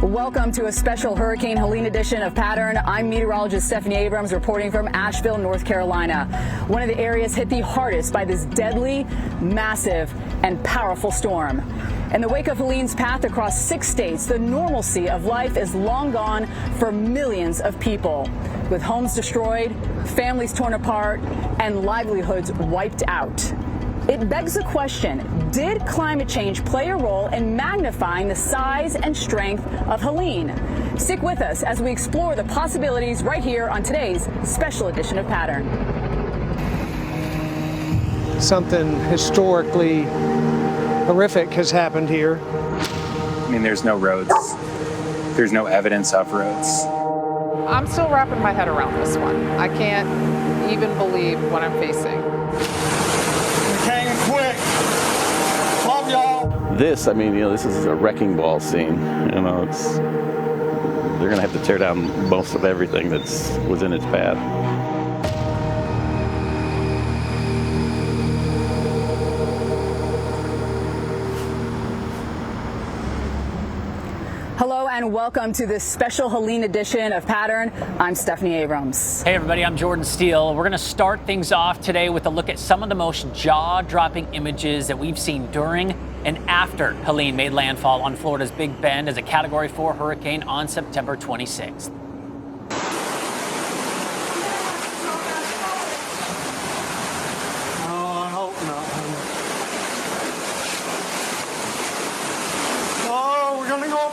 Welcome to a special Hurricane Helene edition of Pattrn. I'm meteorologist Stephanie Abrams reporting from Asheville, North Carolina. One of the areas hit the hardest by this deadly, massive, and powerful storm. In the wake of Helene's path across 6 states, the normalcy of life is long gone for millions of people, with homes destroyed, families torn apart, and livelihoods wiped out. It begs the question, did climate change play a role in magnifying the size and strength of Helene? Stick with us as we explore the possibilities right here on today's special edition of Pattrn. Something historically horrific has happened here. I mean, there's no roads. There's no evidence of roads. I'm still wrapping my head around this one. I can't even believe what I'm facing. Came quick. Love y'all. This is a wrecking ball scene. They're gonna have to tear down most of everything that was in its path. Hello and welcome to this special Helene edition of Pattrn. I'm Stephanie Abrams. Hey everybody, I'm Jordan Steele. We're going to start things off today with a look at some of the most jaw-dropping images that we've seen during and after Helene made landfall on Florida's Big Bend as a Category 4 hurricane on September 26th.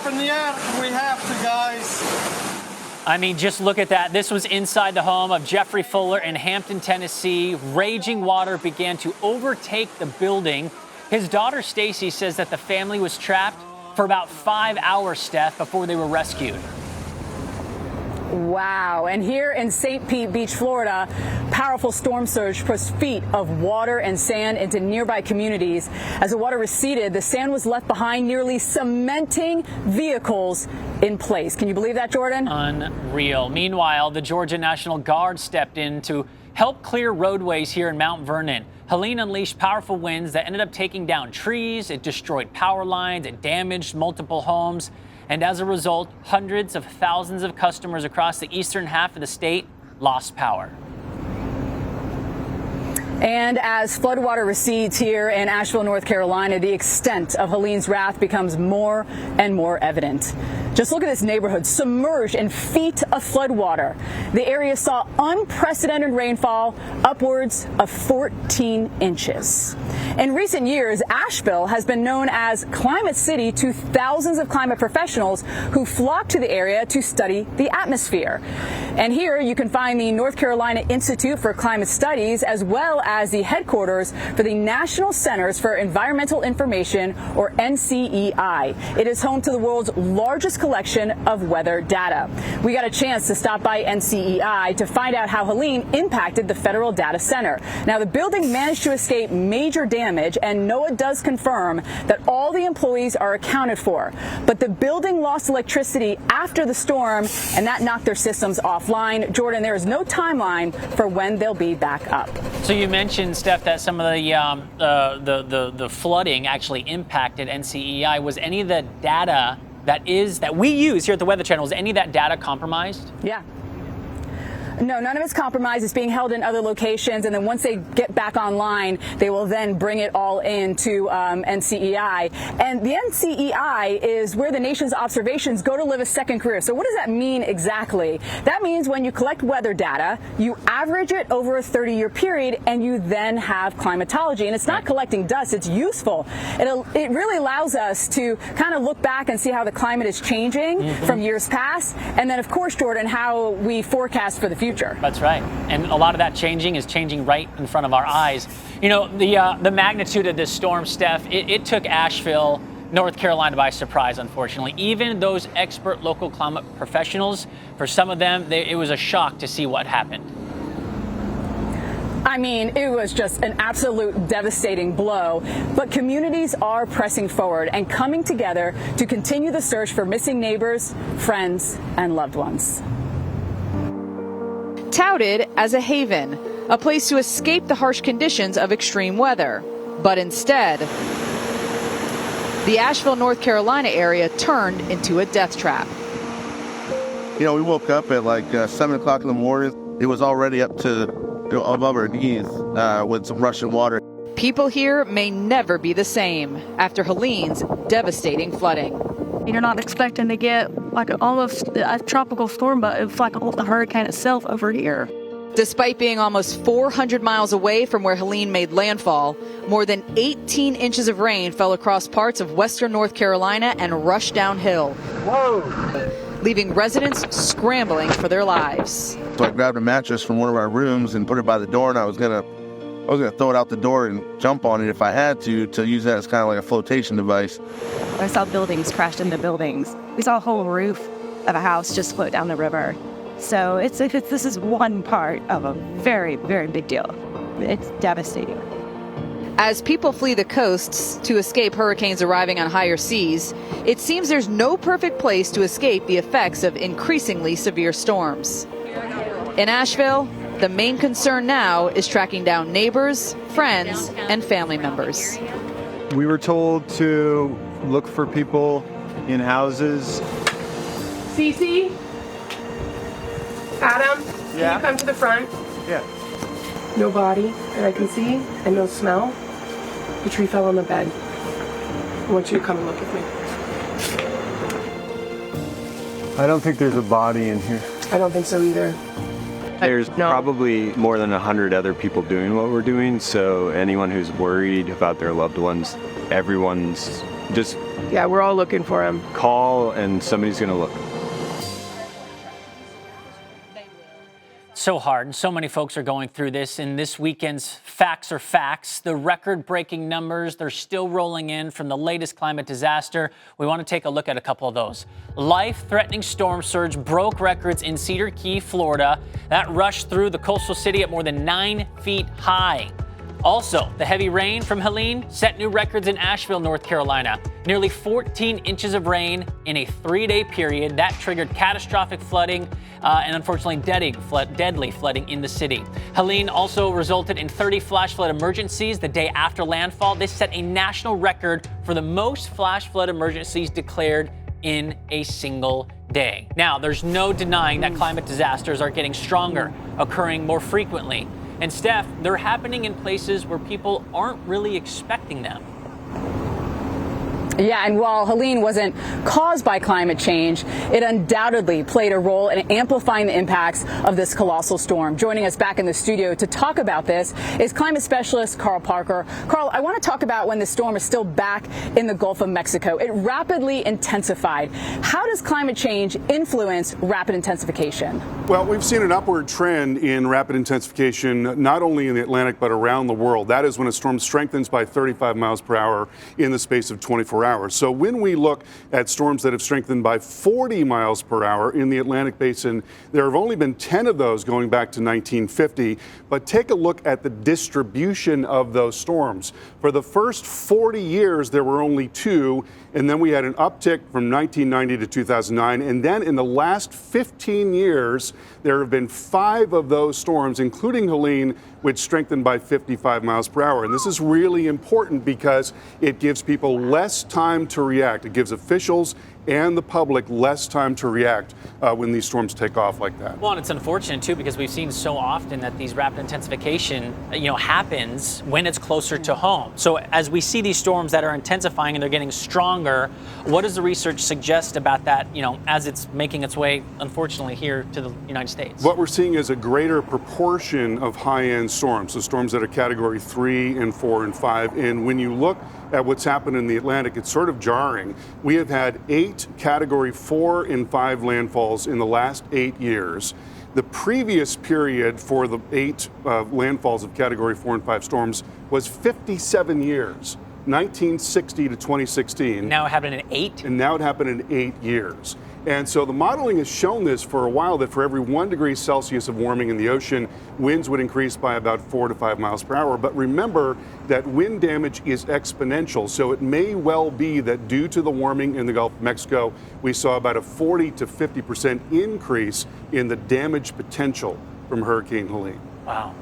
In the attic, we have to, guys. I mean, just look at that. This was inside the home of Jeffrey Fuller in Hampton, Tennessee. Raging water began to overtake the building. His daughter, Stacy, says that the family was trapped for about 5 hours, Steph, before they were rescued. Wow. And here in St. Pete Beach, Florida, powerful storm surge pushed feet of water and sand into nearby communities. As the water receded, the sand was left behind, nearly cementing vehicles in place. Can you believe that, Jordan? Unreal. Meanwhile, the Georgia National Guard stepped in to help clear roadways here in Mount Vernon. Helene unleashed powerful winds that ended up taking down trees. It destroyed power lines. It damaged multiple homes. And as a result, hundreds of thousands of customers across the eastern half of the state lost power. And as floodwater recedes here in Asheville, North Carolina, the extent of Helene's wrath becomes more and more evident. Just look at this neighborhood submerged in feet of floodwater. The area saw unprecedented rainfall, upwards of 14 inches. In recent years, Asheville has been known as Climate City to thousands of climate professionals who flock to the area to study the atmosphere. And here you can find the North Carolina Institute for Climate Studies, as well as the headquarters for the National Centers for Environmental Information, or NCEI. It is home to the world's largest collection of weather data. We got a chance to stop by NCEI to find out how Helene impacted the federal data center. Now, the building managed to escape major damage, and NOAA does confirm that all the employees are accounted for. But the building lost electricity after the storm, and that knocked their systems offline. Jordan, there is no timeline for when they'll be back up. So you mentioned, Steph, that some of the flooding actually impacted NCEI. Was any of the data that we use here at the Weather Channel, is any of that data compromised? Yeah. No, none of it's compromised. It's being held in other locations, and then once they get back online, they will then bring it all into NCEI. And the NCEI is where the nation's observations go to live a second career. So what does that mean exactly? That means when you collect weather data, you average it over a 30-year period, and you then have climatology. And it's not collecting dust. It's useful. It really allows us to kind of look back and see how the climate is changing from years past. And then, of course, Jordan, how we forecast for the future. That's right. And a lot of that is changing right in front of our eyes. You know, the magnitude of this storm, Steph, it took Asheville, North Carolina by surprise, unfortunately. Even those expert local climate professionals, for some of them, it was a shock to see what happened. I mean, it was just an absolute devastating blow, but communities are pressing forward and coming together to continue the search for missing neighbors, friends, and loved ones. Touted as a haven, a place to escape the harsh conditions of extreme weather. But instead, The Asheville, North Carolina area turned into a death trap. You know, we woke up at like 7 o'clock in the morning. It was already up to above our knees with some rushing water. People here may never be the same after Helene's devastating flooding. You're not expecting to get like almost a tropical storm, but it's like a hurricane itself over here. Despite being almost 400 miles away from where Helene made landfall, more than 18 inches of rain fell across parts of western North Carolina and rushed downhill. Whoa! Leaving residents scrambling for their lives. So I grabbed a mattress from one of our rooms and put it by the door, and I was gonna throw it out the door and jump on it if I had to use that as kind of like a flotation device. I saw buildings crashed into buildings. We saw a whole roof of a house just float down the river. So this is one part of a very, very big deal. It's devastating. As people flee the coasts to escape hurricanes arriving on higher seas, it seems there's no perfect place to escape the effects of increasingly severe storms. In Asheville, the main concern now is tracking down neighbors, friends, and family members. We were told to look for people in houses. Cece? Adam? Yeah? Can you come to the front? Yeah. No body that I can see and no smell. The tree fell on the bed. I want you to come and look with me. I don't think there's a body in here. I don't think so either. There's probably more than 100 other people doing what we're doing, so anyone who's worried about their loved ones, everyone's just... Yeah, we're all looking for him. Call and somebody's gonna look. So hard, and so many folks are going through this. In this weekend's Facts Are Facts, the record-breaking numbers, they're still rolling in from the latest climate disaster. We want to take a look at a couple of those. Life-threatening storm surge broke records in Cedar Key, Florida. That rushed through the coastal city at more than 9 feet high. Also, the heavy rain from Helene set new records in Asheville, North Carolina. Nearly 14 inches of rain in a 3-day period. That triggered catastrophic flooding and unfortunately deadly flooding in the city. Helene also resulted in 30 flash flood emergencies the day after landfall. This set a national record for the most flash flood emergencies declared in a single day. Now, there's no denying that climate disasters are getting stronger, occurring more frequently. And Steph, they're happening in places where people aren't really expecting them. Yeah, and while Helene wasn't caused by climate change, it undoubtedly played a role in amplifying the impacts of this colossal storm. Joining us back in the studio to talk about this is climate specialist Carl Parker. Carl, I want to talk about when the storm is still back in the Gulf of Mexico. It rapidly intensified. How does climate change influence rapid intensification? Well, we've seen an upward trend in rapid intensification, not only in the Atlantic, but around the world. That is when a storm strengthens by 35 miles per hour in the space of 24 hours. So when we look at storms that have strengthened by 40 miles per hour in the Atlantic basin, there have only been 10 of those going back to 1950. But take a look at the distribution of those storms. For the first 40 years, there were only 2. And then we had an uptick from 1990 to 2009. And then in the last 15 years, there have been 5 of those storms, including Helene, which strengthened by 55 miles per hour. And this is really important because it gives people less time to react. It gives officials and the public less time to react when these storms take off like that. Well, and it's unfortunate too because we've seen so often that these rapid intensification, happens when it's closer to home. So as we see these storms that are intensifying and they're getting stronger, what does the research suggest about that? As it's making its way, unfortunately, here to the United States? What we're seeing is a greater proportion of high-end storms, so storms that are category 3 and 4 and 5. And when you look at what's happened in the Atlantic, it's sort of jarring. We have had 8 category 4 and 5 landfalls in the last 8 years. The previous period for the 8 landfalls of category 4 and 5 storms was 57 years, 1960 to 2016. Now it happened in 8? And now it happened in 8 years. And so the modeling has shown this for a while, that for every 1 degree Celsius of warming in the ocean, winds would increase by about 4 to 5 miles per hour. But remember that wind damage is exponential. So it may well be that due to the warming in the Gulf of Mexico, we saw about a 40 to 50% increase in the damage potential from Hurricane Helene. Wow.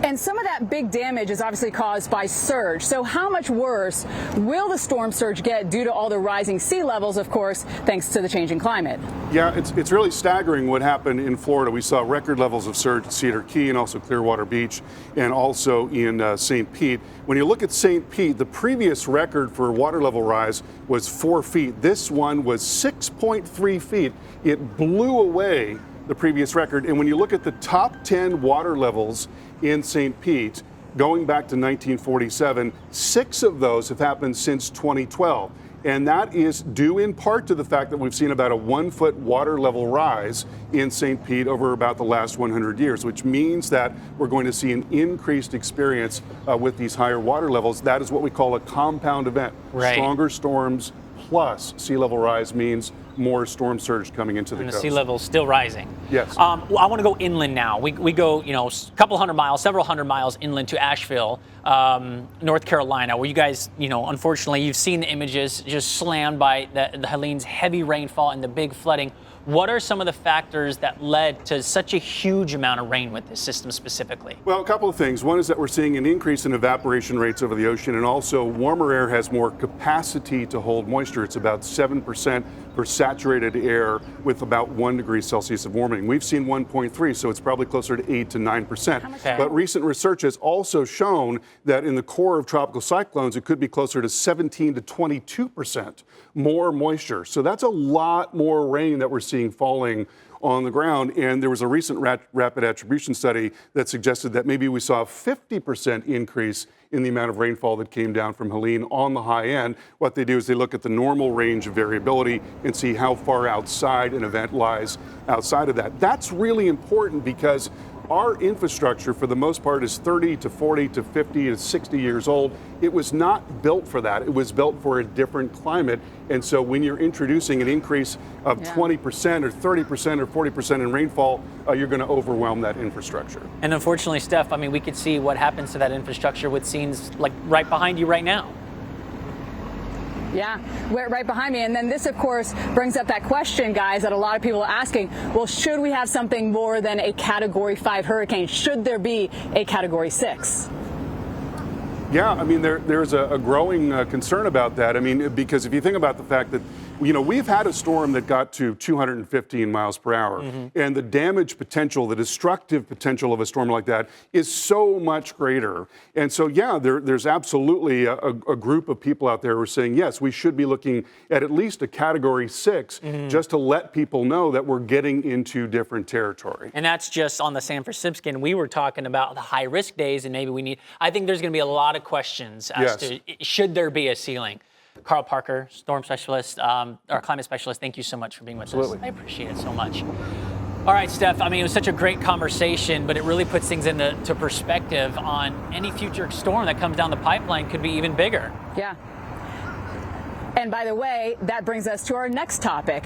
And And some of that big damage is obviously caused by surge. So how much worse will the storm surge get due to all the rising sea levels, of course, thanks to the changing climate? Yeah, it's really staggering what happened in Florida. We saw record levels of surge at Cedar Key and also Clearwater Beach and also in St. Pete. When you look at St. Pete, the previous record for water level rise was 4 feet. This one was 6.3 feet. It blew away the previous record. And when you look at the top 10 water levels in St. Pete, going back to 1947, 6 of those have happened since 2012. And that is due in part to the fact that we've seen about a 1 foot water level rise in St. Pete over about the last 100 years, which means that we're going to see an increased experience with these higher water levels. That is what we call a compound event. Right. Stronger storms plus sea level rise means more storm surge coming into the and coast. The sea level's still rising. Yes. Well, I want to go inland now. We go, a couple hundred miles, several hundred miles inland to Asheville, North Carolina, where you guys, unfortunately, you've seen the images just slammed by the Helene's heavy rainfall and the big flooding. What are some of the factors that led to such a huge amount of rain with this system specifically? Well, a couple of things. One is that we're seeing an increase in evaporation rates over the ocean, and also warmer air has more capacity to hold moisture. It's about 7% for saturated air with about 1 degree Celsius of warming. We've seen 1.3, so it's probably closer to 8 to 9%. Okay. But recent research has also shown that in the core of tropical cyclones, it could be closer to 17 to 22% more moisture. So that's a lot more rain that we're seeing falling on the ground. And there was a recent rapid attribution study that suggested that maybe we saw a 50% increase in the amount of rainfall that came down from Helene on the high end. What they do is they look at the normal range of variability and see how far outside an event lies outside of that. That's really important because our infrastructure, for the most part, is 30 to 40 to 50 to 60 years old. It was not built for that. It was built for a different climate. And so when you're introducing an increase of 20% or 30% or 40% in rainfall, you're going to overwhelm that infrastructure. And unfortunately, Steph, we could see what happens to that infrastructure with scenes like right behind you right now. Yeah, right behind me. And then this, of course, brings up that question, guys, that a lot of people are asking. Well, should we have something more than a Category 5 hurricane? Should there be a Category 6? Yeah, there's a growing concern about that. Because if you think about the fact that, we've had a storm that got to 215 miles per hour, and the damage potential, the destructive potential of a storm like that is so much greater. And so, yeah, there's absolutely a group of people out there who are saying, yes, we should be looking at least a Category 6 just to let people know that we're getting into different territory. And that's just on the San Francisco. We were talking about the high-risk days, and maybe I think there's going to be a lot of questions as to should there be a ceiling. Carl Parker, storm specialist, or climate specialist, thank you so much for being with us. I appreciate it so much. All right, Steph, it was such a great conversation, but it really puts things into perspective on any future storm that comes down the pipeline could be even bigger. Yeah. And by the way, that brings us to our next topic.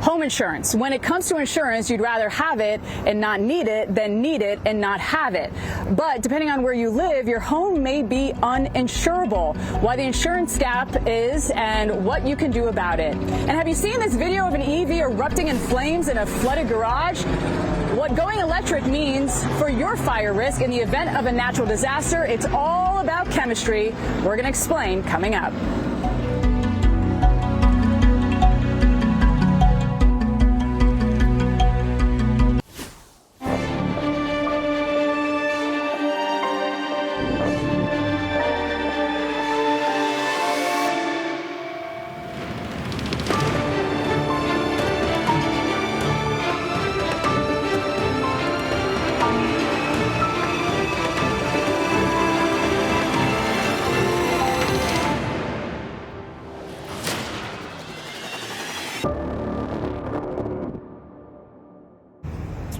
Home insurance. When it comes to insurance, you'd rather have it and not need it than need it and not have it. But depending on where you live, your home may be uninsurable. Why the insurance gap is and what you can do about it. And have you seen this video of an EV erupting in flames in a flooded garage? What going electric means for your fire risk in the event of a natural disaster, it's all about chemistry. We're going to explain coming up.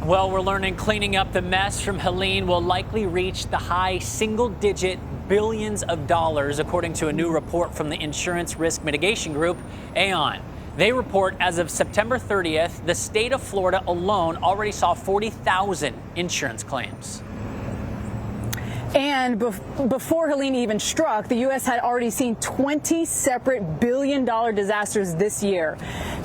Well, we're learning cleaning up the mess from Helene will likely reach the high single-digit billions of dollars, according to a new report from the insurance risk mitigation group, Aon. They report as of September 30th, the state of Florida alone already saw 40,000 insurance claims. And before Helene even struck, the U.S. had already seen 20 separate billion-dollar disasters this year.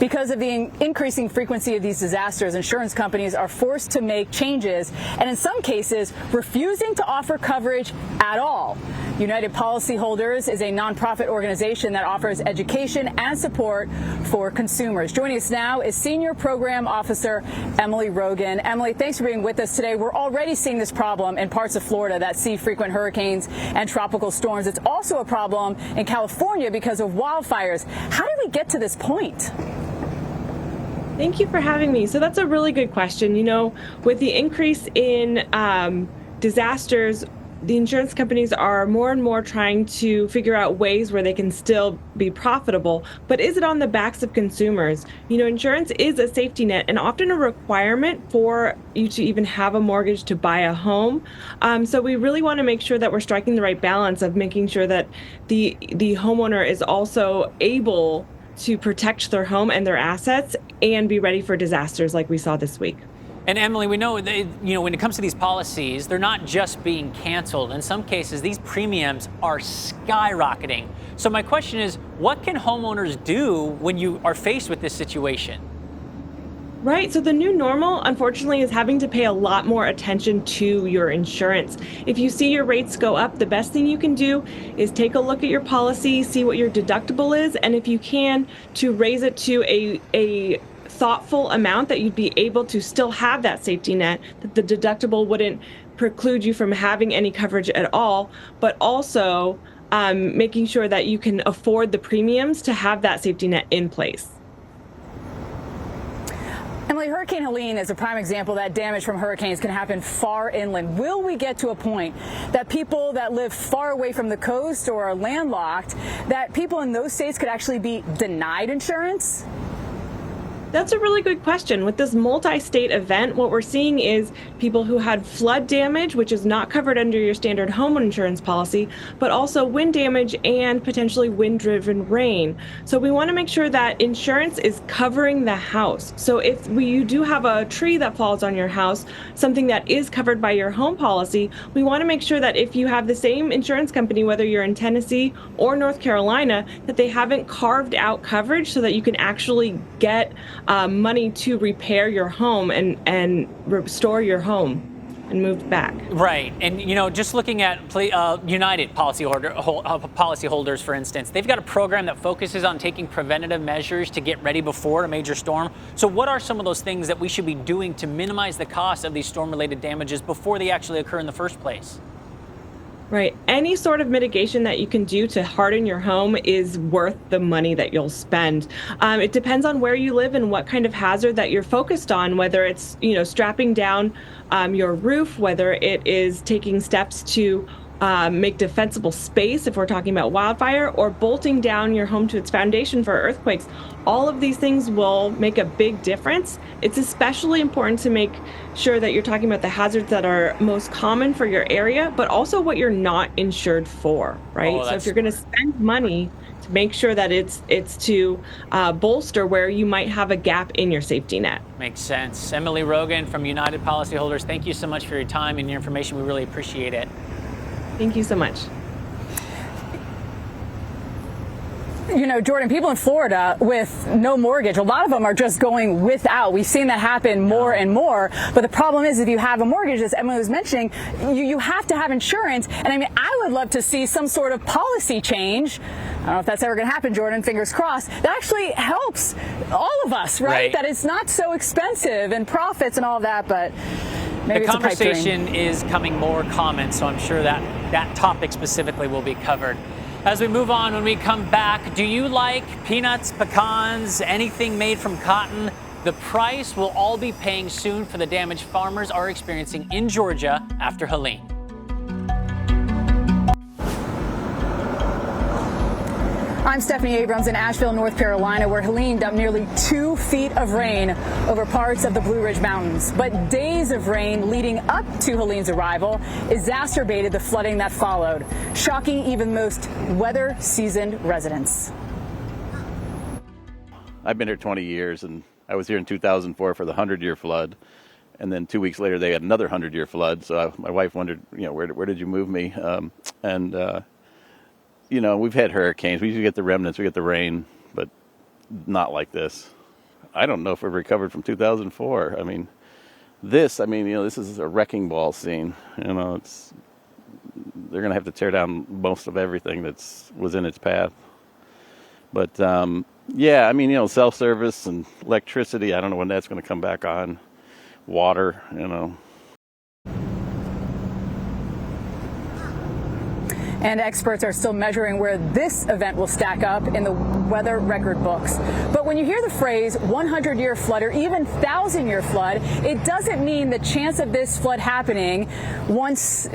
Because of the increasing frequency of these disasters, insurance companies are forced to make changes and in some cases refusing to offer coverage at all. United Policyholders is a nonprofit organization that offers education and support for consumers. Joining us now is Senior Program Officer Emily Rogan. Emily, thanks for being with us today. We're already seeing this problem in parts of Florida that see frequent hurricanes and tropical storms. It's also a problem in California because of wildfires. How did we get to this point? Thank you for having me. So that's a really good question. You know, with the increase in disasters, the insurance companies are more and more trying to figure out ways where they can still be profitable. But is it on the backs of consumers? You know, insurance is a safety net and often a requirement for you to even have a mortgage to buy a home. So we really want to make sure that we're striking the right balance of making sure that the homeowner is also able to protect their home and their assets and be ready for disasters like we saw this week. And Emily, we know that, when it comes to these policies, they're not just being canceled. In some cases, these premiums are skyrocketing. So my question is, what can homeowners do when you are faced with this situation? Right. So the new normal, unfortunately, is having to pay a lot more attention to your insurance. If you see your rates go up, the best thing you can do is take a look at your policy, see what your deductible is, and if you can, to raise it to a thoughtful amount that you'd be able to still have that safety net, that the deductible wouldn't preclude you from having any coverage at all, but also making sure that you can afford the premiums to have that safety net in place. Emily, Hurricane Helene is a prime example that damage from hurricanes can happen far inland. Will we get to a point that people that live far away from the coast or are landlocked, that people in those states could actually be denied insurance? That's a really good question. With this multi-state event, what we're seeing is people who had flood damage, which is not covered under your standard home insurance policy, but also wind damage and potentially wind-driven rain. So we want to make sure that insurance is covering the house. So if you do have a tree that falls on your house, something that is covered by your home policy, we want to make sure that if you have the same insurance company, whether you're in Tennessee or North Carolina, that they haven't carved out coverage so that you can actually get money to repair your home and restore your home and move back. Right. And, just looking at United Policyholders, for instance, they've got a program that focuses on taking preventative measures to get ready before a major storm. So what are some of those things that we should be doing to minimize the cost of these storm-related damages before they actually occur in the first place? Right. Any sort of mitigation that you can do to harden your home is worth the money that you'll spend. It depends on where you live and what kind of hazard that you're focused on, whether it's, strapping down your roof, whether it is taking steps to make defensible space if we're talking about wildfire, or bolting down your home to its foundation for earthquakes. All of these things will make a big difference. It's especially important to make sure that you're talking about the hazards that are most common for your area, but also what you're not insured for, right? So if you're going to spend money, to make sure that it's to bolster where you might have a gap in your safety net. Makes sense. Emily Rogan from United Policyholders, thank you so much for your time and your information. We really appreciate it. Thank you so much. Jordan, people in Florida with no mortgage, a lot of them are just going without. We've seen that happen more and more. But the problem is, if you have a mortgage, as Emily was mentioning, you have to have insurance. And I would love to see some sort of policy change. I don't know if that's ever going to happen, Jordan, fingers crossed. That actually helps all of us, right? That it's not so expensive and profits and all of that, but maybe the conversation is coming more common, so I'm sure that topic specifically will be covered. As we move on, when we come back, do you like peanuts, pecans, anything made from cotton? The price we'll all be paying soon for the damage farmers are experiencing in Georgia after Helene. I'm Stephanie Abrams in Asheville, North Carolina, where Helene dumped nearly 2 feet of rain over parts of the Blue Ridge Mountains. But days of rain leading up to Helene's arrival exacerbated the flooding that followed, shocking even most weather-seasoned residents. I've been here 20 years, and I was here in 2004 for the 100-year flood. And then 2 weeks later, they had another 100-year flood. So my wife wondered, where did you move me? We've had hurricanes. We usually get the remnants, we get the rain, but not like this. I don't know if we've recovered from 2004. I mean, this is a wrecking ball scene. You know, they're going to have to tear down most of everything was in its path. But, self-service and electricity, I don't know when that's going to come back on. Water, And experts are still measuring where this event will stack up in the weather record books. But when you hear the phrase 100-year flood or even 1,000-year flood, it doesn't mean the chance of this flood happening once,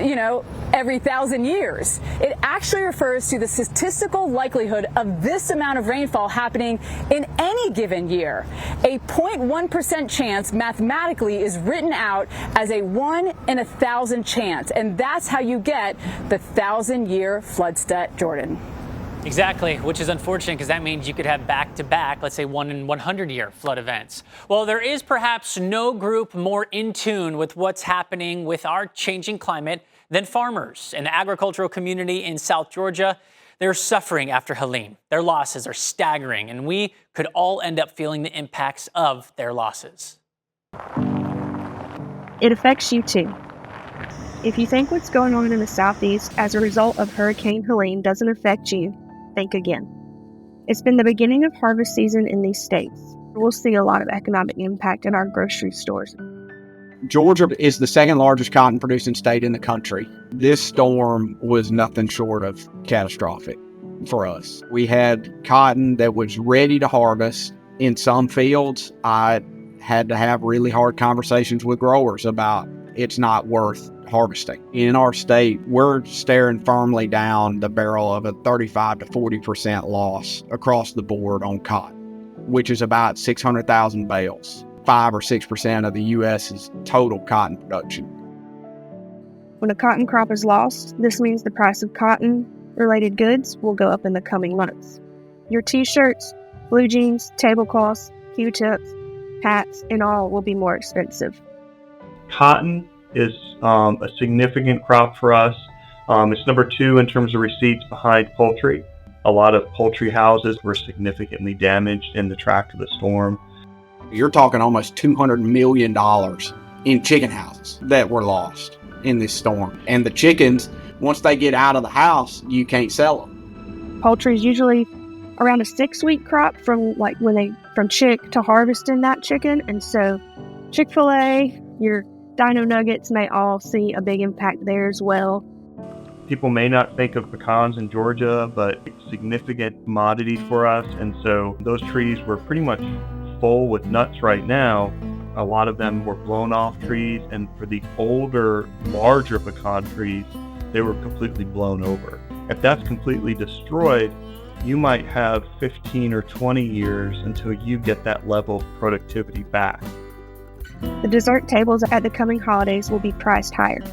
every 1,000 years. It actually refers to the statistical likelihood of this amount of rainfall happening in any given year. A 0.1% chance mathematically is written out as a 1 in 1,000 chance, and that's how you get the 1,000-year flood stat, Jordan. Exactly, which is unfortunate because that means you could have back-to-back, let's say 1 in 100-year flood events. Well, there is perhaps no group more in tune with what's happening with our changing climate than farmers. An agricultural community in South Georgia, they're suffering after Helene. Their losses are staggering, and we could all end up feeling the impacts of their losses. It affects you too. If you think what's going on in the Southeast as a result of Hurricane Helene doesn't affect you, think again. It's been the beginning of harvest season in these states. We'll see a lot of economic impact in our grocery stores. Georgia is the second largest cotton producing state in the country. This storm was nothing short of catastrophic for us. We had cotton that was ready to harvest. In some fields, I had to have really hard conversations with growers about it's not worth harvesting. In our state, we're staring firmly down the barrel of a 35 to 40% loss across the board on cotton, which is about 600,000 bales. 5 or 6% of the U.S.'s total cotton production. When a cotton crop is lost, this means the price of cotton-related goods will go up in the coming months. Your t-shirts, blue jeans, tablecloths, Q-tips, hats, and all will be more expensive. Cotton is a significant crop for us. It's number 2 in terms of receipts behind poultry. A lot of poultry houses were significantly damaged in the track of the storm. You're talking almost $200 million in chicken houses that were lost in this storm. And the chickens, once they get out of the house, you can't sell them. Poultry is usually around a 6-week crop from chick to harvesting that chicken. And so Chick-fil-A, your Dino Nuggets may all see a big impact there as well. People may not think of pecans in Georgia, but it's a significant commodity for us. And so those trees were pretty much full with nuts right now. A lot of them were blown off trees, and for the older, larger pecan trees, they were completely blown over. If that's completely destroyed, you might have 15 or 20 years until you get that level of productivity back. The dessert tables at the coming holidays will be priced higher.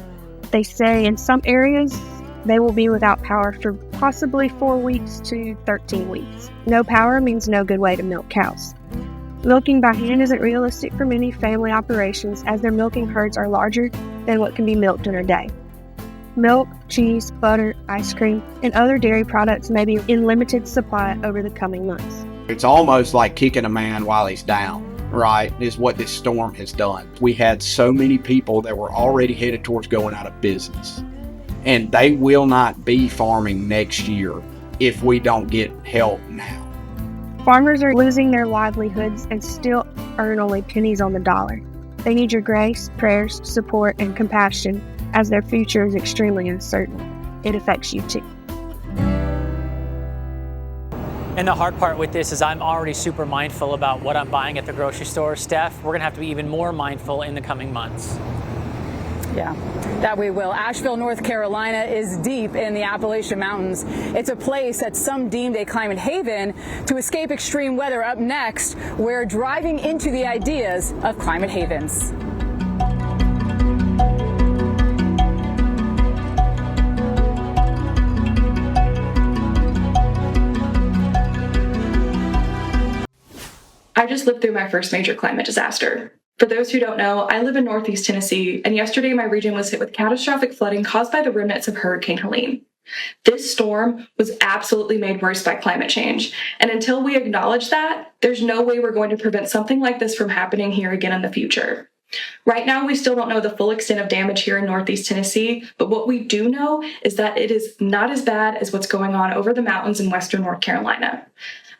They say in some areas they will be without power for possibly 4 weeks to 13 weeks. No power means no good way to milk cows. Milking by hand isn't realistic for many family operations as their milking herds are larger than what can be milked in a day. Milk, cheese, butter, ice cream, and other dairy products may be in limited supply over the coming months. It's almost like kicking a man while he's down, right, is what this storm has done. We had so many people that were already headed towards going out of business, and they will not be farming next year if we don't get help now. Farmers are losing their livelihoods and still earn only pennies on the dollar. They need your grace, prayers, support, and compassion as their future is extremely uncertain. It affects you too. And the hard part with this is I'm already super mindful about what I'm buying at the grocery store. Steph, we're going to have to be even more mindful in the coming months. Yeah, that we will. Asheville, North Carolina is deep in the Appalachian Mountains. It's a place that some deemed a climate haven to escape extreme weather. Up next, we're driving into the ideas of climate havens. I just lived through my first major climate disaster. For those who don't know, I live in Northeast Tennessee, and yesterday my region was hit with catastrophic flooding caused by the remnants of Hurricane Helene. This storm was absolutely made worse by climate change. And until we acknowledge that, there's no way we're going to prevent something like this from happening here again in the future. Right now, we still don't know the full extent of damage here in Northeast Tennessee, but what we do know is that it is not as bad as what's going on over the mountains in Western North Carolina.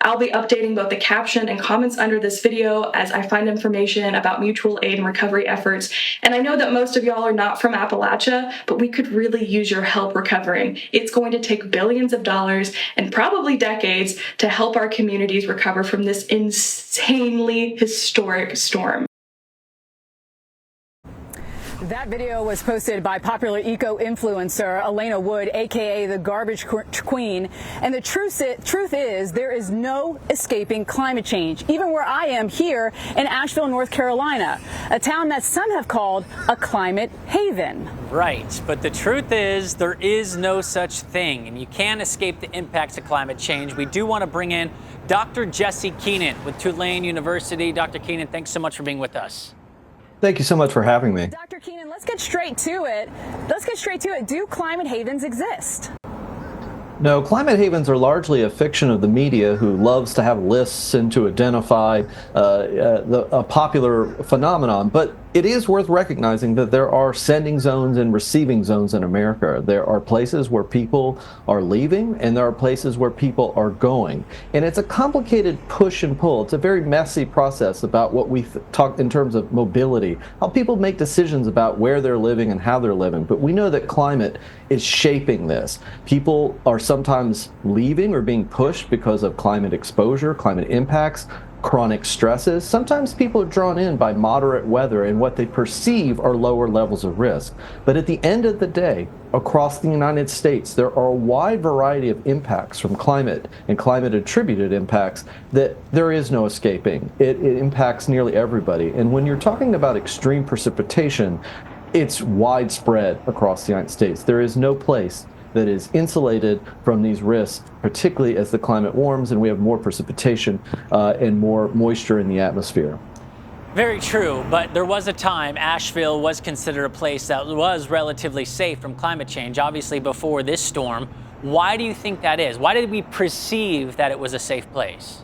I'll be updating both the caption and comments under this video as I find information about mutual aid and recovery efforts. And I know that most of y'all are not from Appalachia, but we could really use your help recovering. It's going to take billions of dollars and probably decades to help our communities recover from this insanely historic storm. That video was posted by popular eco-influencer Elena Wood, aka the Garbage Queen. And the truth is there is no escaping climate change, even where I am here in Asheville, North Carolina, a town that some have called a climate haven. Right, but the truth is there is no such thing, and you can't escape the impacts of climate change. We do want to bring in Dr. Jesse Keenan with Tulane University. Dr. Keenan, thanks so much for being with us. Thank you so much for having me. Dr. Keenan, let's get straight to it. Do climate havens exist? No, climate havens are largely a fiction of the media who loves to have lists and to identify a popular phenomenon. But it is worth recognizing that there are sending zones and receiving zones in America. There are places where people are leaving and there are places where people are going. And it's a complicated push and pull. It's a very messy process about what we talk in terms of mobility, how people make decisions about where they're living and how they're living. But we know that climate is shaping this. People are sometimes leaving or being pushed because of climate exposure, climate impacts, chronic stresses. Sometimes people are drawn in by moderate weather and what they perceive are lower levels of risk. But at the end of the day, across the United States, there are a wide variety of impacts from climate and climate-attributed impacts that there is no escaping. It impacts nearly everybody. And when you're talking about extreme precipitation, it's widespread across the United States. There is no place that is insulated from these risks, particularly as the climate warms and we have more precipitation and more moisture in the atmosphere. Very true, but there was a time Asheville was considered a place that was relatively safe from climate change, obviously before this storm. Why do you think that is? Why did we perceive that it was a safe place?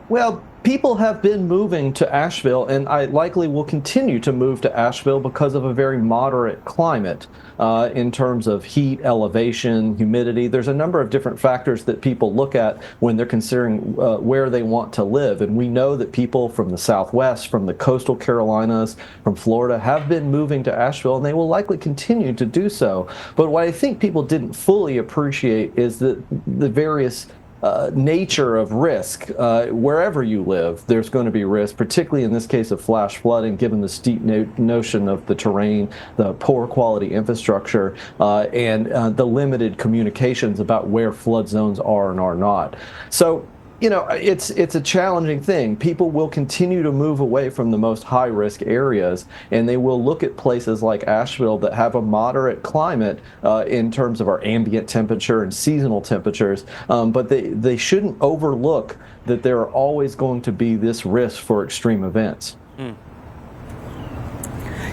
Well, people have been moving to Asheville, and I likely will continue to move to Asheville because of a very moderate climate in terms of heat, elevation, humidity. There's a number of different factors that people look at when they're considering where they want to live. And we know that people from the Southwest, from the coastal Carolinas, from Florida have been moving to Asheville, and they will likely continue to do so. But what I think people didn't fully appreciate is that the various nature of risk. Wherever you live, there's going to be risk, particularly in this case of flash flooding, given the steep notion of the terrain, the poor quality infrastructure, and the limited communications about where flood zones are and are not. So, you know, it's a challenging thing. People will continue to move away from the most high-risk areas, and they will look at places like Asheville that have a moderate climate in terms of our ambient temperature and seasonal temperatures, but they shouldn't overlook that there are always going to be this risk for extreme events.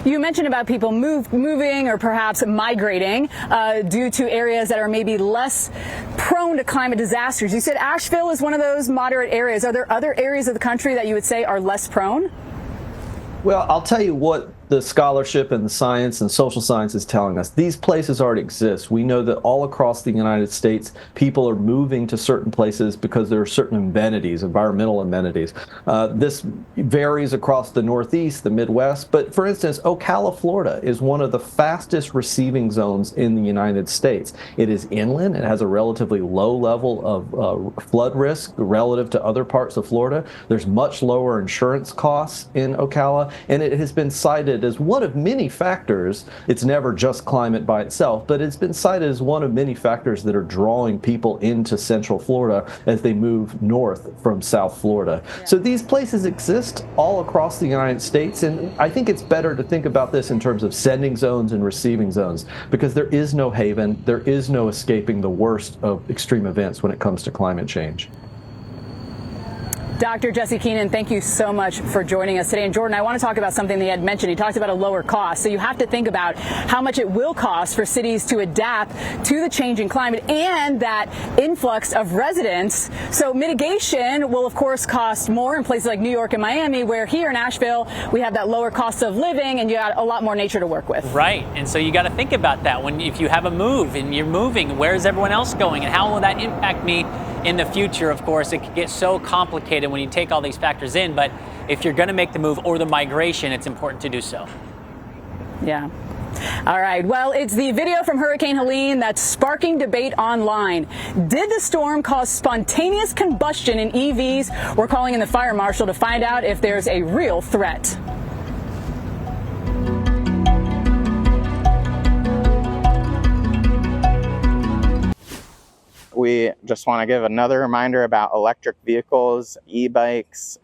You mentioned about people moving or perhaps migrating due to areas that are maybe less prone to climate disasters. You said Asheville is one of those moderate areas. Are there other areas of the country that you would say are less prone? Well, I'll tell you what the scholarship and the science and social science is telling us. These places already exist. We know that all across the United States, people are moving to certain places because there are certain amenities, environmental amenities. This varies across the Northeast, the Midwest, but for instance, Ocala, Florida is one of the fastest receiving zones in the United States. It is inland. It has a relatively low level of flood risk relative to other parts of Florida. There's much lower insurance costs in Ocala, and it has been cited as one of many factors. It's never just climate by itself, but it's been cited as one of many factors that are drawing people into Central Florida as they move north from South Florida. Yeah. So these places exist all across the United States, and I think it's better to think about this in terms of sending zones and receiving zones, because there is no haven, there is no escaping the worst of extreme events when it comes to climate change. Dr. Jesse Keenan, thank you so much for joining us today. And Jordan, I want to talk about something that he had mentioned. He talked about a lower cost. So you have to think about how much it will cost for cities to adapt to the changing climate and that influx of residents. So mitigation will, of course, cost more in places like New York and Miami, where here in Asheville, we have that lower cost of living and you got a lot more nature to work with. Right. And so you got to think about that. If you have a move and you're moving, where's everyone else going and how will that impact me in the future? Of course, it could get so complicated when you take all these factors in, but if you're going to make the move or the migration, it's important to do so. Yeah. All right. Well, it's the video from Hurricane Helene that's sparking debate online. Did the storm cause spontaneous combustion in EVs? We're calling in the fire marshal to find out if there's a real threat. We just want to give another reminder about electric vehicles, e-bikes,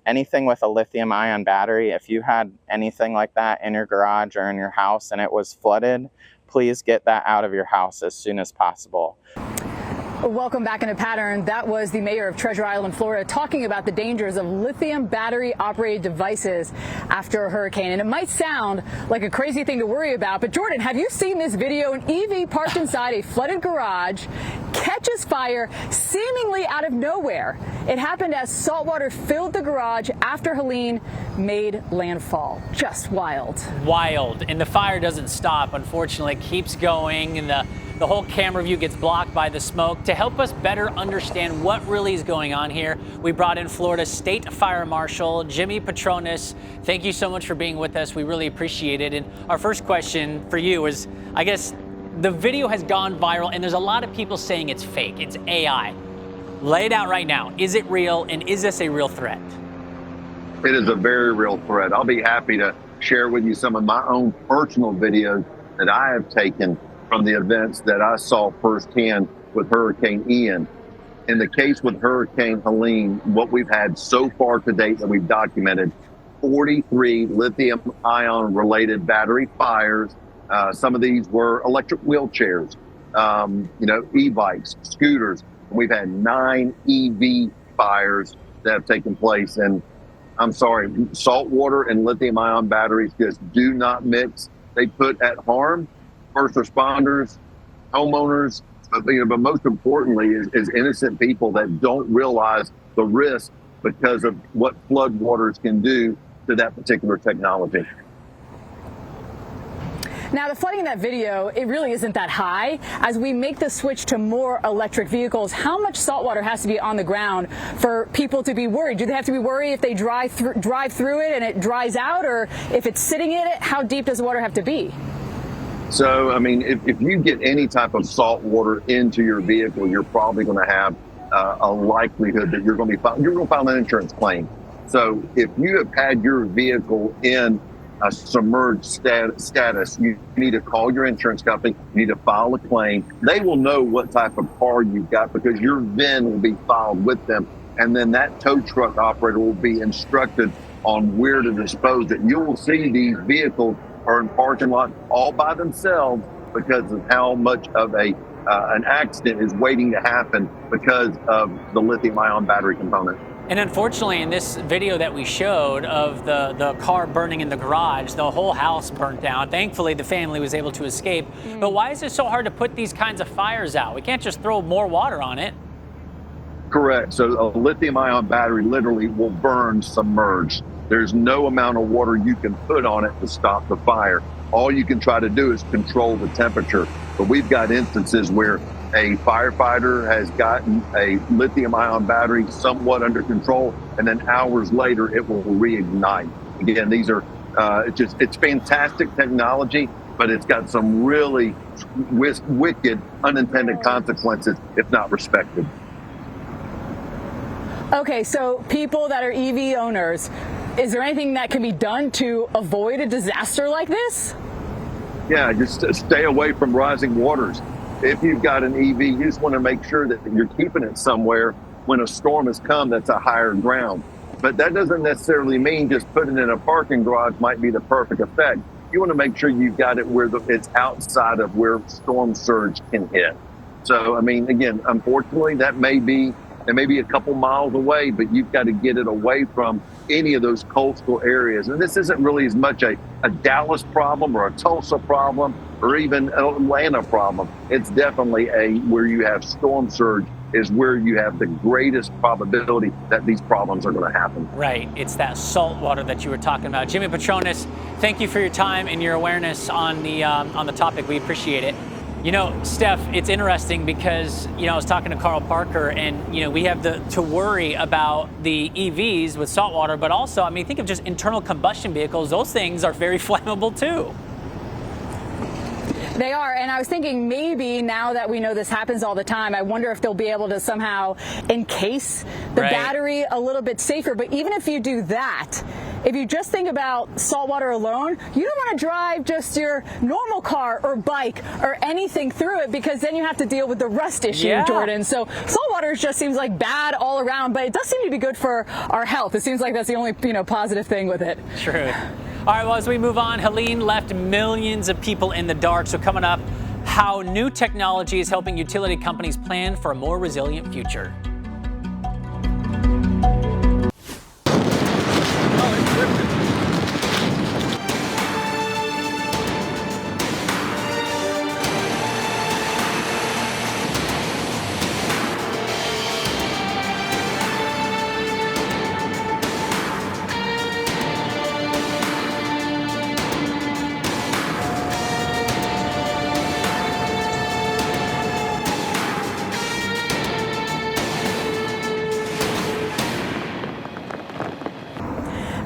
anything with a lithium-ion battery. If you had anything like that in your garage or in your house and it was flooded, please get that out of your house as soon as possible. Welcome back into Pattrn. That was the mayor of Treasure Island, Florida, talking about the dangers of lithium battery-operated devices after a hurricane. And it might sound like a crazy thing to worry about, but Jordan, have you seen this video? An EV parked inside a flooded garage catches fire seemingly out of nowhere. It happened as saltwater filled the garage after Helene made landfall. Just wild. Wild. And the fire doesn't stop. Unfortunately, it keeps going, and the whole camera view gets blocked by the smoke. To help us better understand what really is going on here, we brought in Florida State Fire Marshal Jimmy Patronis. Thank you so much for being with us. We really appreciate it. And our first question for you is, I guess, the video has gone viral, and there's a lot of people saying it's fake, it's AI. Lay it out right now. Is it real, and is this a real threat? It is a very real threat. I'll be happy to share with you some of my own personal videos that I have taken from the events that I saw firsthand with Hurricane Ian. In the case with Hurricane Helene, what we've had so far to date that we've documented, 43 lithium-ion related battery fires. Some of these were electric wheelchairs, e-bikes, scooters. We've had 9 EV fires that have taken place. And I'm sorry, salt water and lithium-ion batteries just do not mix. They put at harm first responders, homeowners, but most importantly is innocent people that don't realize the risk because of what flood waters can do to that particular technology. Now, the flooding in that video, it really isn't that high. As we make the switch to more electric vehicles, how much salt water has to be on the ground for people to be worried? Do they have to be worried if they drive through it and it dries out, or if it's sitting in it? How deep does the water have to be? So, I mean, if you get any type of salt water into your vehicle, you're probably going to have a likelihood that you're going to file an insurance claim. So if you have had your vehicle in a submerged status, you need to call your insurance company, you need to file a claim. They will know what type of car you've got because your VIN will be filed with them. And then that tow truck operator will be instructed on where to dispose it. You will see these vehicles are in parking lot all by themselves because of how much of an accident is waiting to happen because of the lithium-ion battery component. And unfortunately, in this video that we showed of the car burning in the garage, the whole house burnt down. Thankfully, the family was able to escape. But why is it so hard to put these kinds of fires out? We can't just throw more water on it. Correct. So a lithium-ion battery literally will burn submerged. There's no amount of water you can put on it to stop the fire. All you can try to do is control the temperature. But we've got instances where a firefighter has gotten a lithium-ion battery somewhat under control, and then hours later it will reignite. Again, these are it's fantastic technology, but it's got some really wicked unintended consequences if not respected. Okay, so people that are EV owners, is there anything that can be done to avoid a disaster like this? Yeah, just stay away from rising waters. If you've got an EV, you just want to make sure that you're keeping it somewhere when a storm has come that's a higher ground. But that doesn't necessarily mean just putting it in a parking garage might be the perfect effect. You want to make sure you've got it where it's outside of where storm surge can hit. So, I mean, again, unfortunately, that may be and maybe a couple miles away, but you've got to get it away from any of those coastal areas. And this isn't really as much a Dallas problem or a Tulsa problem or even an Atlanta problem. It's definitely where you have storm surge is where you have the greatest probability that these problems are going to happen. Right. It's that salt water that you were talking about. Jimmy Patronis, thank you for your time and your awareness on the topic. We appreciate it. You know, Steph, it's interesting because, I was talking to Carl Parker and, we have to worry about the EVs with saltwater, but also, think of just internal combustion vehicles. Those things are very flammable too. They are, and I was thinking maybe now that we know this happens all the time, I wonder if they'll be able to somehow encase the battery a little bit safer. But even if you do that, if you just think about saltwater alone, you don't want to drive just your normal car or bike or anything through it, because then you have to deal with the rust issue, Jordan. So saltwater just seems like bad all around, but it does seem to be good for our health. It seems like that's the only positive thing with it. True. All right, well, as we move on, Helene left millions of people in the dark. So coming up, how new technology is helping utility companies plan for a more resilient future.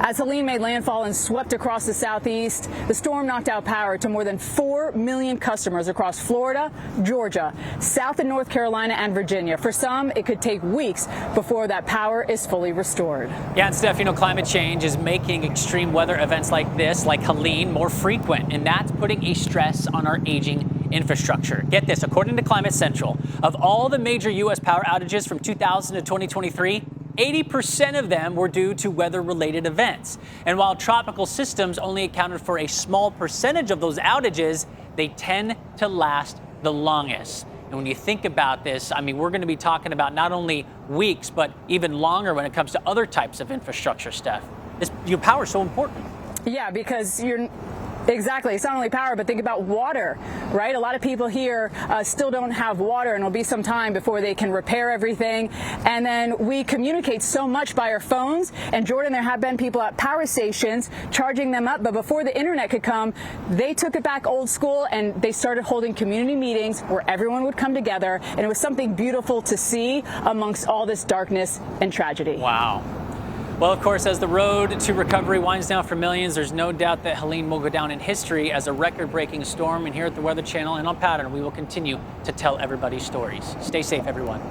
As Helene made landfall and swept across the southeast, the storm knocked out power to more than 4 million customers across Florida, Georgia, South and North Carolina, and Virginia. For some, it could take weeks before that power is fully restored. Yeah, and Steph, climate change is making extreme weather events like this, like Helene, more frequent, and that's putting a stress on our aging infrastructure. Get this, according to Climate Central, of all the major U.S. power outages from 2000 to 2023, 80% of them were due to weather-related events. And while tropical systems only accounted for a small percentage of those outages, they tend to last the longest. And when you think about this, we're going to be talking about not only weeks, but even longer when it comes to other types of infrastructure stuff. Your power is so important. Yeah, because exactly. It's not only power, but think about water, right? A lot of people here still don't have water, and it'll be some time before they can repair everything. And then we communicate so much by our phones. And Jordan, there have been people at power stations charging them up, but before the internet could come, they took it back old school and they started holding community meetings where everyone would come together. And it was something beautiful to see amongst all this darkness and tragedy. Wow. Well, of course, as the road to recovery winds down for millions, there's no doubt that Helene will go down in history as a record-breaking storm. And here at the Weather Channel and on Pattrn, we will continue to tell everybody stories. Stay safe, everyone.